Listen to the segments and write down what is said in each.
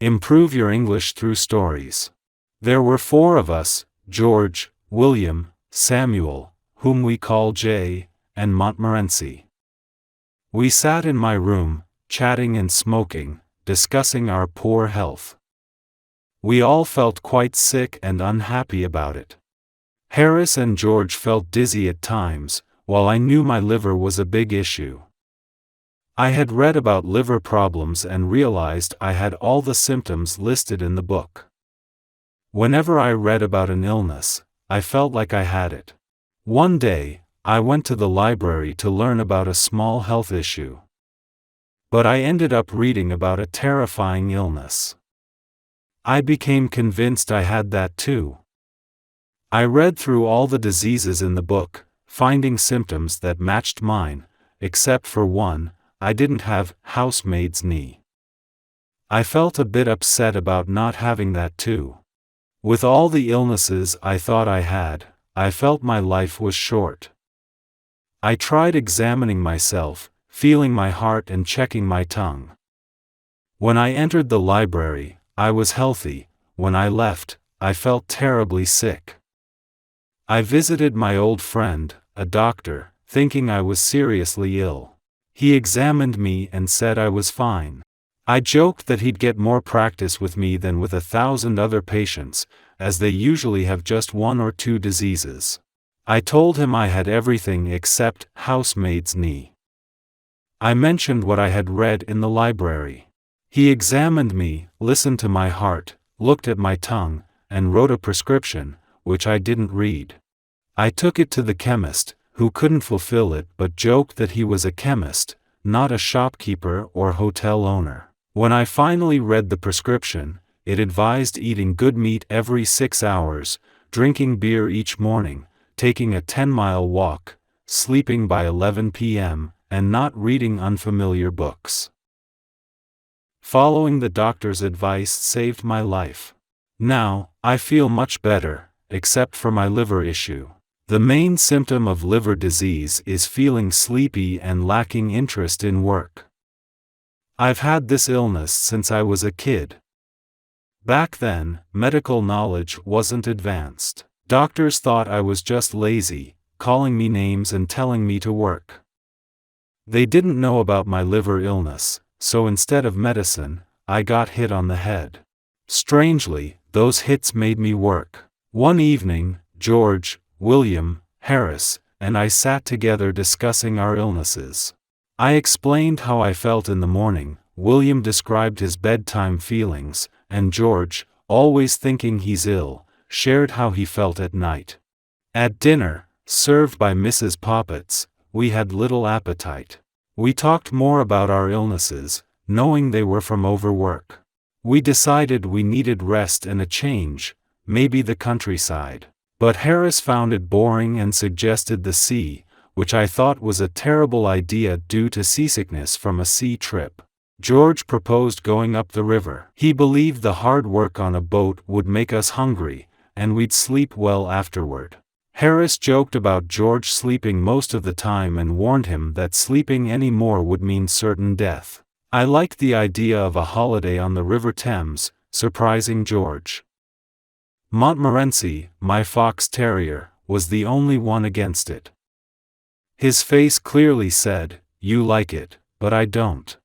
Improve your English through stories. There were 4 of us, George, William, Samuel, whom we call Jay, and Montmorency. We sat in my room, chatting and smoking, discussing our poor health. We all felt quite sick and unhappy about it. Harris and George felt dizzy at times, while I knew my liver was a big issue. I had read about liver problems and realized I had all the symptoms listed in the book. Whenever I read about an illness, I felt like I had it. One day, I went to the library to learn about a small health issue. But I ended up reading about a terrifying illness. I became convinced I had that too. I read through all the diseases in the book, finding symptoms that matched mine, except for one: I didn't have housemaid's knee. I felt a bit upset about not having that too. With all the illnesses I thought I had, I felt my life was short. I tried examining myself, feeling my heart and checking my tongue. When I entered the library, I was healthy. When I left, I felt terribly sick. I visited my old friend, a doctor, thinking I was seriously ill. He examined me and said I was fine. I joked that he'd get more practice with me than with 1,000 other patients, as they usually have just 1 or 2 diseases. I told him I had everything except housemaid's knee. I mentioned what I had read in the library. He examined me, listened to my heart, looked at my tongue, and wrote a prescription, which I didn't read. I took it to the chemist, who couldn't fulfill it but joked that he was a chemist, not a shopkeeper or hotel owner. When I finally read the prescription, it advised eating good meat every 6 hours, drinking beer each morning, taking a 10-mile walk, sleeping by 11 p.m., and not reading unfamiliar books. Following the doctor's advice saved my life. Now, I feel much better, except for my liver issue. The main symptom of liver disease is feeling sleepy and lacking interest in work. I've had this illness since I was a kid. Back then, medical knowledge wasn't advanced. Doctors thought I was just lazy, calling me names and telling me to work. They didn't know about my liver illness, so instead of medicine, I got hit on the head. Strangely, those hits made me work. One evening, George, William, Harris, and I sat together discussing our illnesses. I explained how I felt in the morning, William described his bedtime feelings, and George, always thinking he's ill, shared how he felt at night. At dinner, served by Mrs. Poppets, we had little appetite. We talked more about our illnesses, knowing they were from overwork. We decided we needed rest and a change, maybe the countryside. But Harris found it boring and suggested the sea, which I thought was a terrible idea due to seasickness from a sea trip. George proposed going up the river. He believed the hard work on a boat would make us hungry, and we'd sleep well afterward. Harris joked about George sleeping most of the time and warned him that sleeping any more would mean certain death. I liked the idea of a holiday on the River Thames, surprising George. Montmorency, my fox terrier, was the only one against it. His face clearly said, "You like it, but I don't."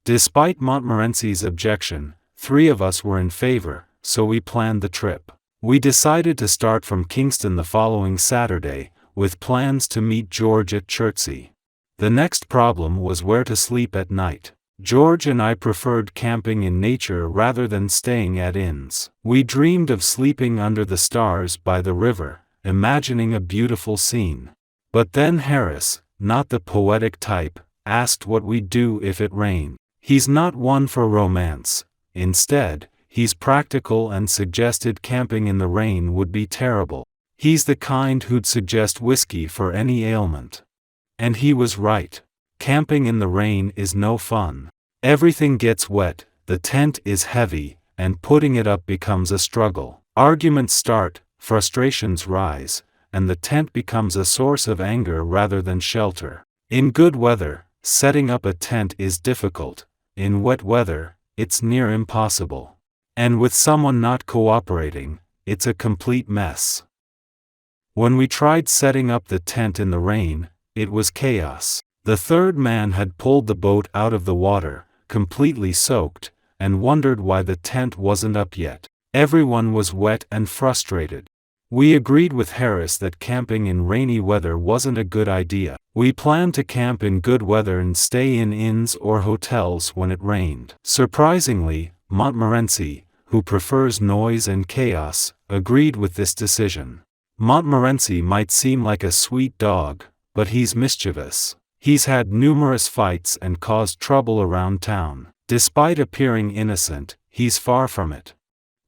Despite Montmorency's objection, 3 of us were in favor, so we planned the trip. We decided to start from Kingston the following Saturday, with plans to meet George at Chertsey. The next problem was where to sleep at night. George and I preferred camping in nature rather than staying at inns. We dreamed of sleeping under the stars by the river, imagining a beautiful scene. But then Harris, not the poetic type, asked what we'd do if it rained. He's not one for romance. Instead, he's practical and suggested camping in the rain would be terrible. He's the kind who'd suggest whiskey for any ailment. And he was right. Camping in the rain is no fun. Everything gets wet, the tent is heavy, and putting it up becomes a struggle. Arguments start, frustrations rise, and the tent becomes a source of anger rather than shelter. In good weather, setting up a tent is difficult. In wet weather, it's near impossible. And with someone not cooperating, it's a complete mess. When we tried setting up the tent in the rain, it was chaos. The third man had pulled the boat out of the water, completely soaked, and wondered why the tent wasn't up yet. Everyone was wet and frustrated. We agreed with Harris that camping in rainy weather wasn't a good idea. We planned to camp in good weather and stay in inns or hotels when it rained. Surprisingly, Montmorency, who prefers noise and chaos, agreed with this decision. Montmorency might seem like a sweet dog, but he's mischievous. He's had numerous fights and caused trouble around town. Despite appearing innocent, he's far from it.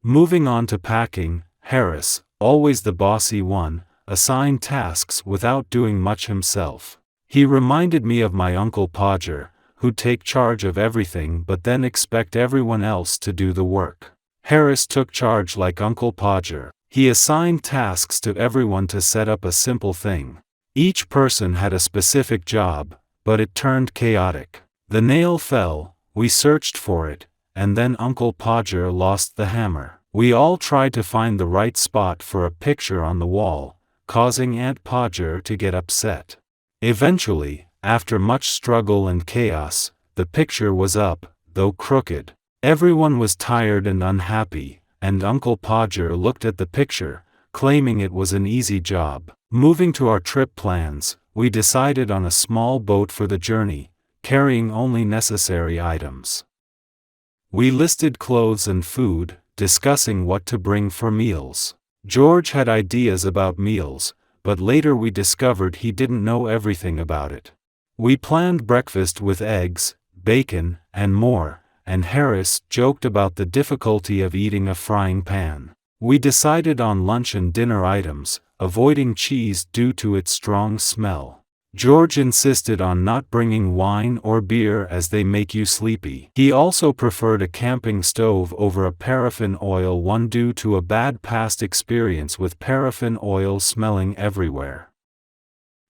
Moving on to packing, Harris, always the bossy one, assigned tasks without doing much himself. He reminded me of my Uncle Podger, who'd take charge of everything but then expect everyone else to do the work. Harris took charge like Uncle Podger. He assigned tasks to everyone to set up a simple thing. Each person had a specific job, but it turned chaotic. The nail fell, we searched for it, and then Uncle Podger lost the hammer. We all tried to find the right spot for a picture on the wall, causing Aunt Podger to get upset. Eventually, after much struggle and chaos, the picture was up, though crooked. Everyone was tired and unhappy, and Uncle Podger looked at the picture, claiming it was an easy job. Moving to our trip plans, we decided on a small boat for the journey, carrying only necessary items. We listed clothes and food, discussing what to bring for meals. George had ideas about meals, but later we discovered he didn't know everything about it. We planned breakfast with eggs, bacon, and more, and Harris joked about the difficulty of eating a frying pan. We decided on lunch and dinner items, avoiding cheese due to its strong smell. George insisted on not bringing wine or beer as they make you sleepy. He also preferred a camping stove over a paraffin oil one due to a bad past experience with paraffin oil smelling everywhere.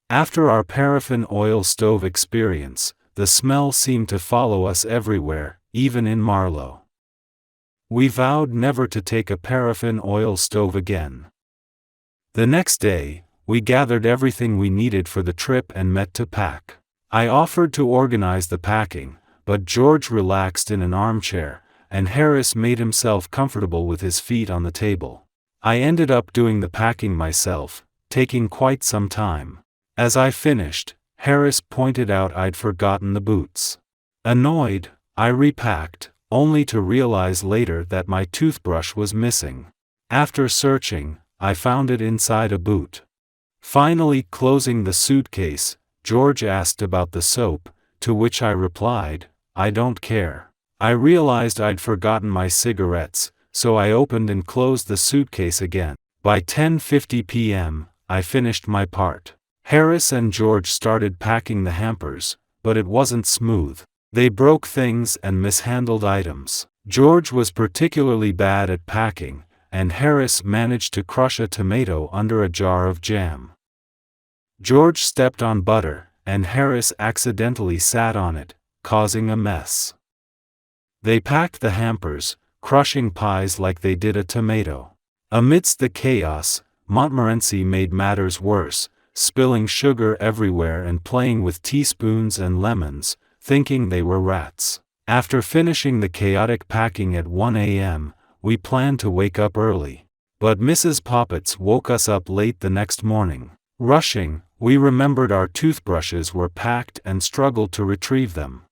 After our paraffin oil stove experience, the smell seemed to follow us everywhere, even in Marlow. We vowed never to take a paraffin oil stove again. The next day, we gathered everything we needed for the trip and met to pack. I offered to organize the packing, but George relaxed in an armchair, and Harris made himself comfortable with his feet on the table. I ended up doing the packing myself, taking quite some time. As I finished, Harris pointed out I'd forgotten the boots. Annoyed, I repacked, only to realize later that my toothbrush was missing. After searching, I found it inside a boot. Finally closing the suitcase, George asked about the soap, to which I replied, I don't care. I realized I'd forgotten my cigarettes, so I opened and closed the suitcase again. By 10:50 p.m., I finished my part. Harris and George started packing the hampers, but it wasn't smooth. They broke things and mishandled items. George was particularly bad at packing, and Harris managed to crush a tomato under a jar of jam. George stepped on butter, and Harris accidentally sat on it, causing a mess. They packed the hampers, crushing pies like they did a tomato. Amidst the chaos, Montmorency made matters worse, spilling sugar everywhere and playing with teaspoons and lemons, thinking they were rats. After finishing the chaotic packing at 1 a.m., we planned to wake up early. But Mrs. Poppets woke us up late the next morning. Rushing, we remembered our toothbrushes were packed and struggled to retrieve them.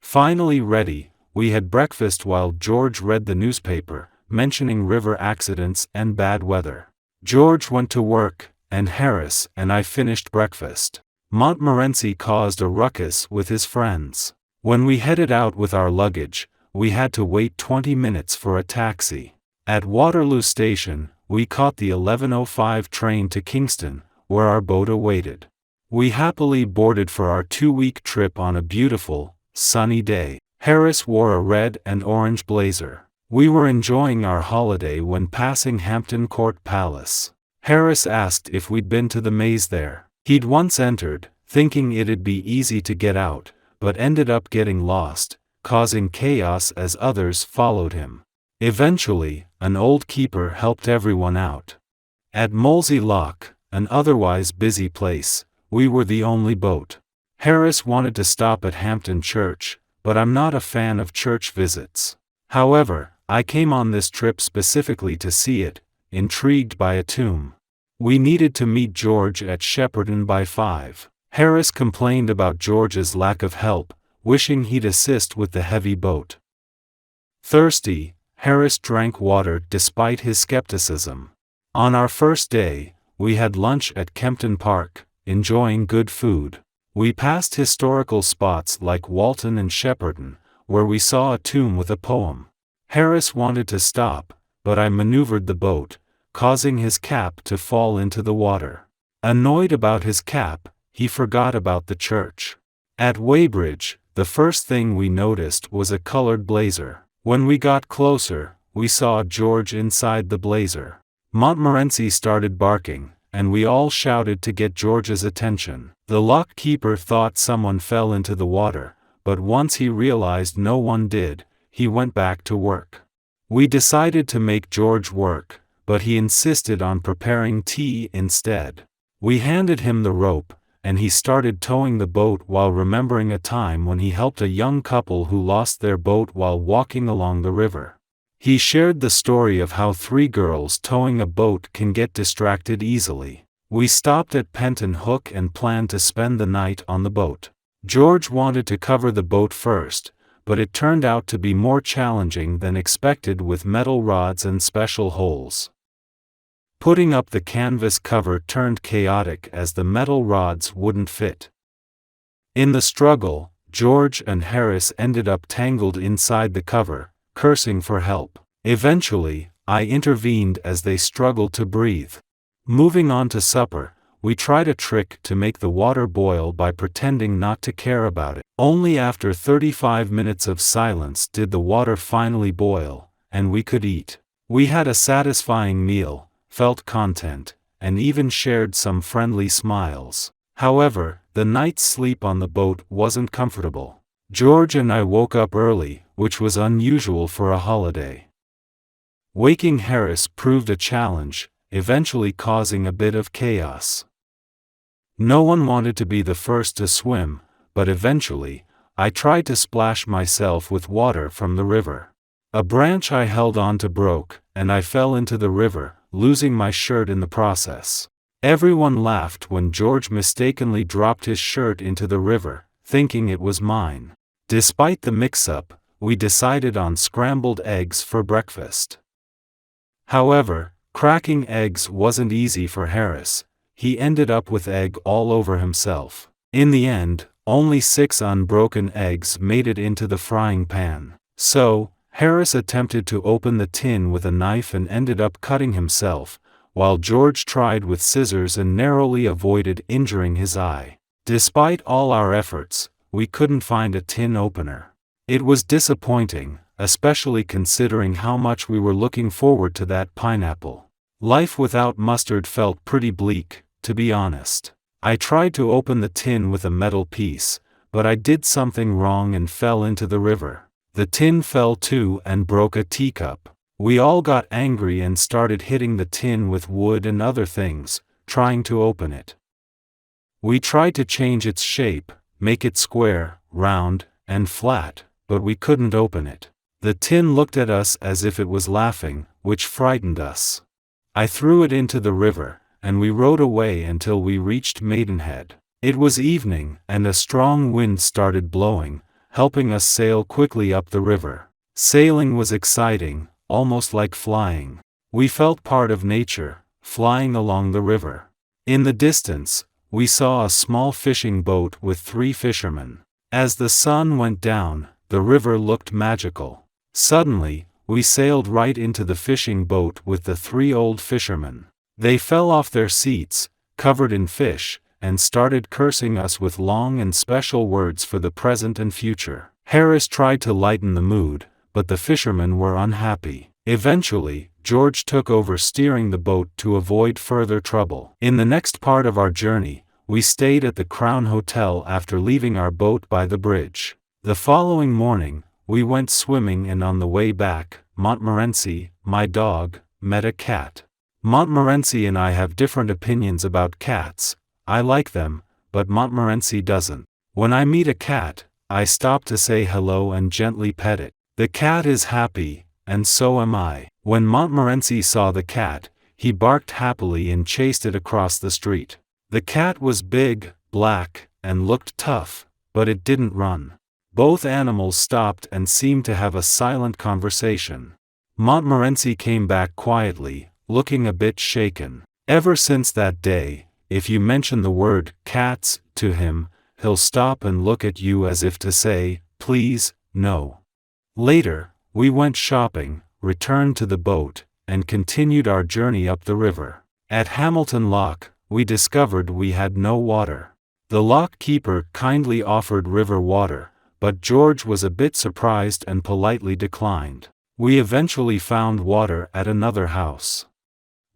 Finally ready, we had breakfast while George read the newspaper, mentioning river accidents and bad weather. George went to work, and Harris and I finished breakfast. Montmorency caused a ruckus with his friends. When we headed out with our luggage, we had to wait 20 minutes for a taxi. At Waterloo Station, we caught the 11:05 train to Kingston, where our boat awaited. We happily boarded for our 2-week trip on a beautiful, sunny day. Harris wore a red and orange blazer. We were enjoying our holiday when passing Hampton Court Palace. Harris asked if we'd been to the maze there. He'd once entered, thinking it'd be easy to get out, but ended up getting lost, causing chaos as others followed him. Eventually, an old keeper helped everyone out. At Molesey Lock, an otherwise busy place, we were the only boat. Harris wanted to stop at Hampton Church, but I'm not a fan of church visits. However, I came on this trip specifically to see it, intrigued by a tomb. We needed to meet George at Shepperton by 5. Harris complained about George's lack of help, wishing he'd assist with the heavy boat. Thirsty, Harris drank water despite his skepticism. On our first day, we had lunch at Kempton Park, enjoying good food. We passed historical spots like Walton and Shepperton, where we saw a tomb with a poem. Harris wanted to stop, but I maneuvered the boat, causing his cap to fall into the water. Annoyed about his cap, he forgot about the church. At Weybridge, the first thing we noticed was a colored blazer. When we got closer, we saw George inside the blazer. Montmorency started barking, and we all shouted to get George's attention. The lock keeper thought someone fell into the water, but once he realized no one did, he went back to work. We decided to make George work, but he insisted on preparing tea instead. We handed him the rope, and he started towing the boat while remembering a time when he helped a young couple who lost their boat while walking along the river. He shared the story of how 3 girls towing a boat can get distracted easily. We stopped at Penton Hook and planned to spend the night on the boat. George wanted to cover the boat first, but it turned out to be more challenging than expected with metal rods and special holes. Putting up the canvas cover turned chaotic as the metal rods wouldn't fit. In the struggle, George and Harris ended up tangled inside the cover, cursing for help. Eventually, I intervened as they struggled to breathe. Moving on to supper, we tried a trick to make the water boil by pretending not to care about it. Only after 35 minutes of silence did the water finally boil, and we could eat. We had a satisfying meal, felt content, and even shared some friendly smiles. However, the night's sleep on the boat wasn't comfortable. George and I woke up early, which was unusual for a holiday. Waking Harris proved a challenge, eventually causing a bit of chaos. No one wanted to be the first to swim, but eventually, I tried to splash myself with water from the river. A branch I held onto broke, and I fell into the river, losing my shirt in the process. Everyone laughed when George mistakenly dropped his shirt into the river, thinking it was mine. Despite the mix-up, we decided on scrambled eggs for breakfast. However, cracking eggs wasn't easy for Harris. He ended up with egg all over himself. In the end, only 6 unbroken eggs made it into the frying pan. So, Harris attempted to open the tin with a knife and ended up cutting himself, while George tried with scissors and narrowly avoided injuring his eye. Despite all our efforts, we couldn't find a tin opener. It was disappointing, especially considering how much we were looking forward to that pineapple. Life without mustard felt pretty bleak, to be honest. I tried to open the tin with a metal piece, but I did something wrong and fell into the river. The tin fell too and broke a teacup. We all got angry and started hitting the tin with wood and other things, trying to open it. We tried to change its shape, make it square, round, and flat, but we couldn't open it. The tin looked at us as if it was laughing, which frightened us. I threw it into the river, and we rowed away until we reached Maidenhead. It was evening, and a strong wind started blowing, helping us sail quickly up the river. Sailing was exciting, almost like flying. We felt part of nature, flying along the river. In the distance, we saw a small fishing boat with 3 fishermen. As the sun went down, the river looked magical. Suddenly, we sailed right into the fishing boat with the 3 old fishermen. They fell off their seats, covered in fish, and started cursing us with long and special words for the present and future. Harris tried to lighten the mood, but the fishermen were unhappy. Eventually, George took over steering the boat to avoid further trouble. In the next part of our journey, we stayed at the Crown Hotel after leaving our boat by the bridge. The following morning, we went swimming, and on the way back, Montmorency, my dog, met a cat. Montmorency and I have different opinions about cats. I like them, but Montmorency doesn't. When I meet a cat, I stop to say hello and gently pet it. The cat is happy, and so am I. When Montmorency saw the cat, he barked happily and chased it across the street. The cat was big, black, and looked tough, but it didn't run. Both animals stopped and seemed to have a silent conversation. Montmorency came back quietly, looking a bit shaken. Ever since that day, if you mention the word cats to him, he'll stop and look at you as if to say, please, no. Later, we went shopping, returned to the boat, and continued our journey up the river. At Hamilton Lock, we discovered we had no water. The lock keeper kindly offered river water, but George was a bit surprised and politely declined. We eventually found water at another house.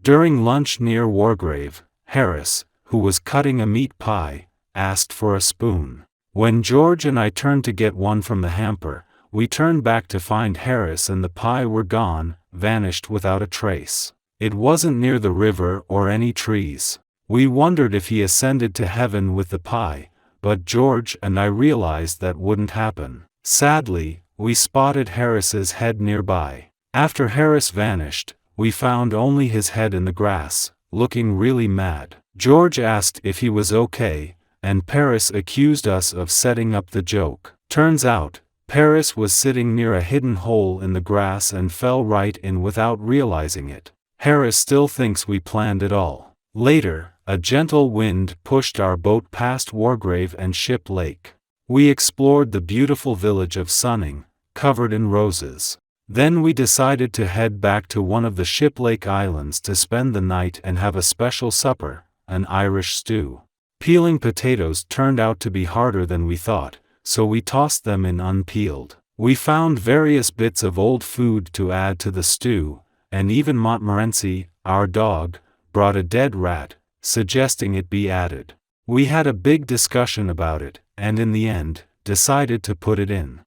During lunch near Wargrave, Harris, who was cutting a meat pie, asked for a spoon. When George and I turned to get one from the hamper, we turned back to find Harris and the pie were gone, vanished without a trace. It wasn't near the river or any trees. We wondered if he ascended to heaven with the pie, but George and I realized that wouldn't happen. Sadly, we spotted Harris's head nearby. After Harris vanished, we found only his head in the grass, looking really mad. George asked if he was okay, and Paris accused us of setting up the joke. Turns out, Paris was sitting near a hidden hole in the grass and fell right in without realizing it. Harris still thinks we planned it all. Later, a gentle wind pushed our boat past Wargrave and Ship Lake. We explored the beautiful village of Sunning, covered in roses. Then we decided to head back to one of the Ship Lake Islands to spend the night and have a special supper, an Irish stew. Peeling potatoes turned out to be harder than we thought, so we tossed them in unpeeled. We found various bits of old food to add to the stew, and even Montmorency, our dog, brought a dead rat, suggesting it be added. We had a big discussion about it, and in the end, decided to put it in.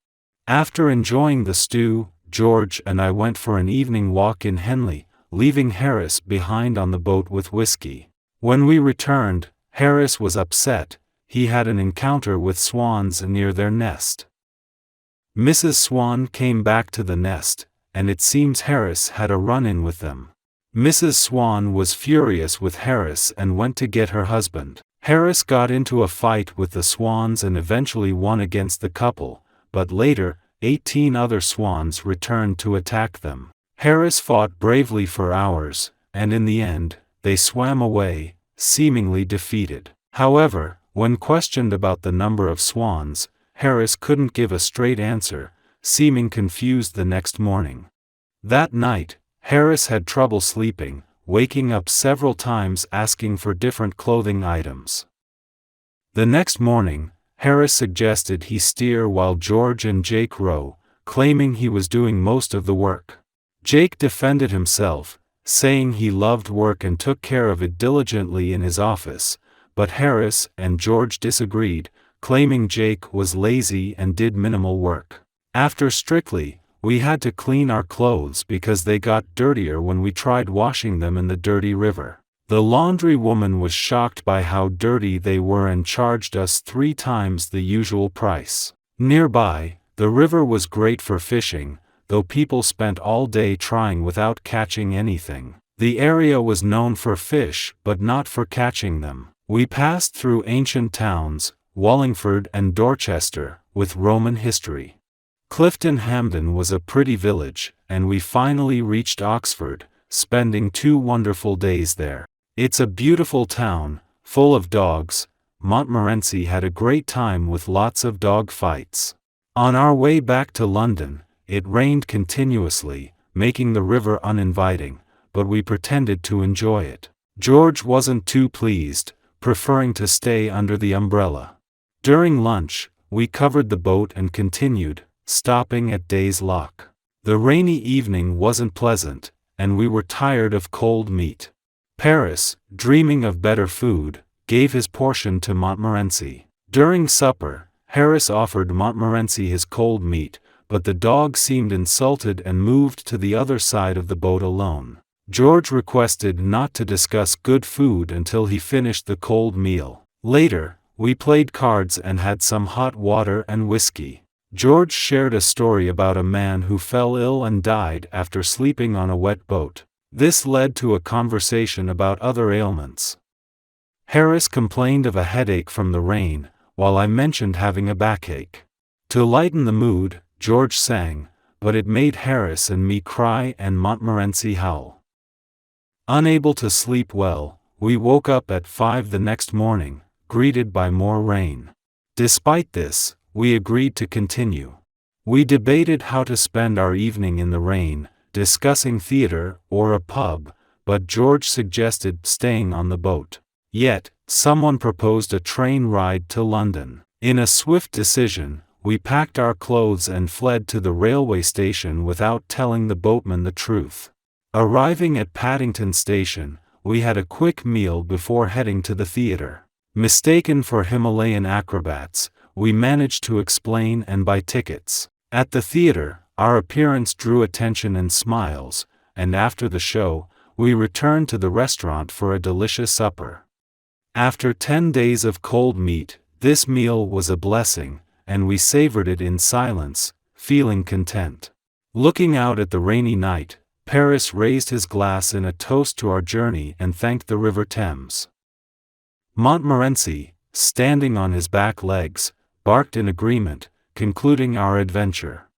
After enjoying the stew, George and I went for an evening walk in Henley, leaving Harris behind on the boat with whiskey. When we returned, Harris was upset. He had an encounter with swans near their nest. Mrs. Swan came back to the nest, and it seems Harris had a run-in with them. Mrs. Swan was furious with Harris and went to get her husband. Harris got into a fight with the swans and eventually won against the couple, but later, 18 other swans returned to attack them. Harris fought bravely for hours, and in the end, they swam away, seemingly defeated. However, when questioned about the number of swans, Harris couldn't give a straight answer, seeming confused the next morning. That night, Harris had trouble sleeping, waking up several times asking for different clothing items. The next morning, Harris suggested he steer while George and Jake row, claiming he was doing most of the work. Jake defended himself, saying he loved work and took care of it diligently in his office, but Harris and George disagreed, claiming Jake was lazy and did minimal work. After strictly, we had to clean our clothes because they got dirtier when we tried washing them in the dirty river. The laundry woman was shocked by how dirty they were and charged us 3 times the usual price. Nearby, the river was great for fishing, though people spent all day trying without catching anything. The area was known for fish but not for catching them. We passed through ancient towns, Wallingford and Dorchester, with Roman history. Clifton Hampden was a pretty village, and we finally reached Oxford, spending 2 wonderful days there. It's a beautiful town, full of dogs. Montmorency had a great time with lots of dog fights. On our way back to London, it rained continuously, making the river uninviting, but we pretended to enjoy it. George wasn't too pleased, preferring to stay under the umbrella. During lunch, we covered the boat and continued, stopping at Days Lock. The rainy evening wasn't pleasant, and we were tired of cold meat. Paris, dreaming of better food, gave his portion to Montmorency. During supper, Harris offered Montmorency his cold meat, but the dog seemed insulted and moved to the other side of the boat alone. George requested not to discuss good food until he finished the cold meal. Later, we played cards and had some hot water and whiskey. George shared a story about a man who fell ill and died after sleeping on a wet boat. This led to a conversation about other ailments. Harris complained of a headache from the rain, while I mentioned having a backache. To lighten the mood, George sang, but it made Harris and me cry and Montmorency howl. Unable to sleep well, we woke up at 5 the next morning, greeted by more rain. Despite this, we agreed to continue. We debated how to spend our evening in the rain, discussing theater or a pub, but George suggested staying on the boat. Yet, someone proposed a train ride to London. In a swift decision, we packed our clothes and fled to the railway station without telling the boatman the truth. Arriving at Paddington Station, we had a quick meal before heading to the theater. Mistaken for Himalayan acrobats, we managed to explain and buy tickets. At the theater, our appearance drew attention and smiles, and after the show, we returned to the restaurant for a delicious supper. After 10 days of cold meat, this meal was a blessing, and we savored it in silence, feeling content. Looking out at the rainy night, Paris raised his glass in a toast to our journey and thanked the River Thames. Montmorency, standing on his back legs, barked in agreement, concluding our adventure.